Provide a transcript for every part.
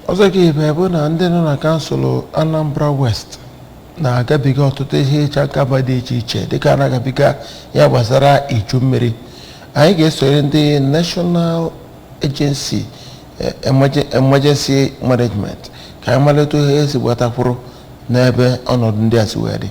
ọzọ ka ibe bụ na ndị nọ na kansụl Anambra West na-agabiga ọtụtụ ihe ịcha akaba dị iche iche dịka na-agabiga ya gbasara iju mmiri. Anyị ga-esore ndị National Agency Emergency Management ka anyị malite ihe esi gbatakwuru n'ebe ọnọdụ ndị a si wee dị.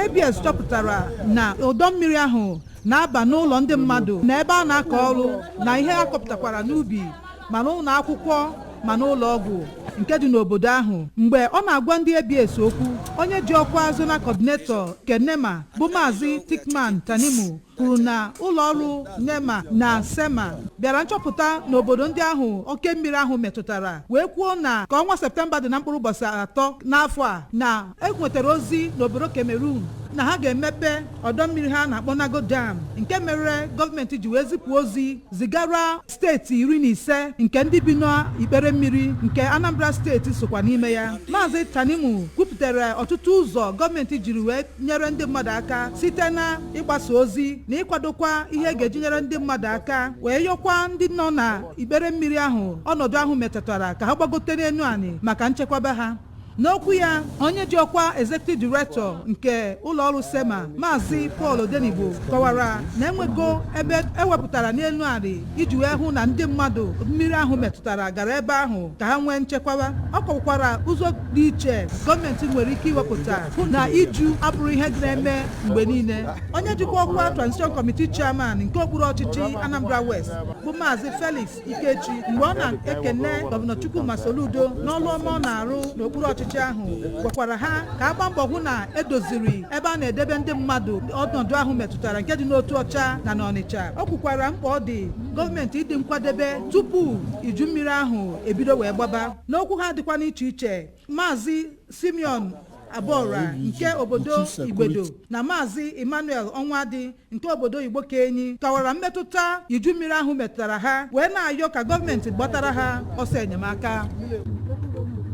ABS chọpụtara na ọdọ mmiri ahụ na-aba n'ụlọ ndị mmadụ na ebe a na-akọ ọrụ na ihe a kọpụtakwara n'ubi ma n'ụlọ akwụkwọ ma n'ụlọ ọgwụ nke dị n'obodo ahụ. Mgbe ọ na-agwa ndị ABS okwu, onye ji ọkwa zona coordinator Kenema bụ Maazị Tikman Tanimu kwuru na ụlọ ọrụ NEMA na SEMA bịara nchọpụta n'obodo ndị ahụ oke mmiri ahụ metụtara wee kwuo na ka ọnwa Septemba dị na mkpụrụ ụbọchị 3 n'afọ a na enwetara ozi n'obodo Cameroon na ha ga-emepe ọdọ mmiri ha na-akpọ Nago Dam, nke mere gọọmenti ji wee zipụ ozi zigara steeti 15 nke ndị bi n'ikpere mmiri nke Anambra steeti sokwa n'ime ya. Maazị Tanimu kwupụtara ọtụtụ ụzọ gọọmenti jiri wee nyere ndị mmadụ aka site na ịgbasa ozi na ịkwadokwa ihe ga-eji nyere ndị mmadụ aka, wee yọkwa ndị nọ na ikpere mmiri ahụ ọnọdụ ahụ metụtara ka ha gbagote n'elu anị maka nchekwaba ha. N'okwu ya, onye ji ọkwa Executive Director nke ụlọọrụ SEMA Maazị Paul Odenigbo kọwara na enwego ebe ewepụtara n'elu arị iji wee hụ na ndị mmadụ mmiri ahụ metụtara gara ebe ahụ ka ha nwee nchekwaba. Ọ kọwakwara ụzọ dị iche gọọmenti nwere ike iwepụta hụ na iju abụrụ ihe na-eme mgbe niile. Onye jikwa ọkwa Transition Committee Chairman nke okpuru ọchịchị Anambra West bụ Maazị Felix Ikechi, mgbe ọ na-ekene Gọvanọ Chukwuma Soludo n'ọrụ ọma ọ na-arụ n'okpuru ọchịchị ahụ, gwakwara ha ka agba mbọ hụ na edoziri ebe a na-edebe ndị mmadụ ọnọdụ ahụ metụtara nke dị n'Otu Ọcha na n'Ọnịcha. O kwukwara mkpa ọ dị gọọmenti ịdị nkwadebe tupu iju mmiri ahụ ebido wee gbaba. N'okwu ha dịkwa n'iche iche, Maazị Simeon Abora nke obodo Igbedo na Maazị Emmanuel Onwadi nke obodo Igbo Kenyi kọwara mmetụta iju mmiri ahụ metụtara ha wee na-ayọ ka gọọmenti gbatara ha ọsọ enyemaka.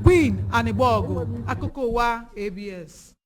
Queen Anibọgụ, akụkọ ụwa ABS.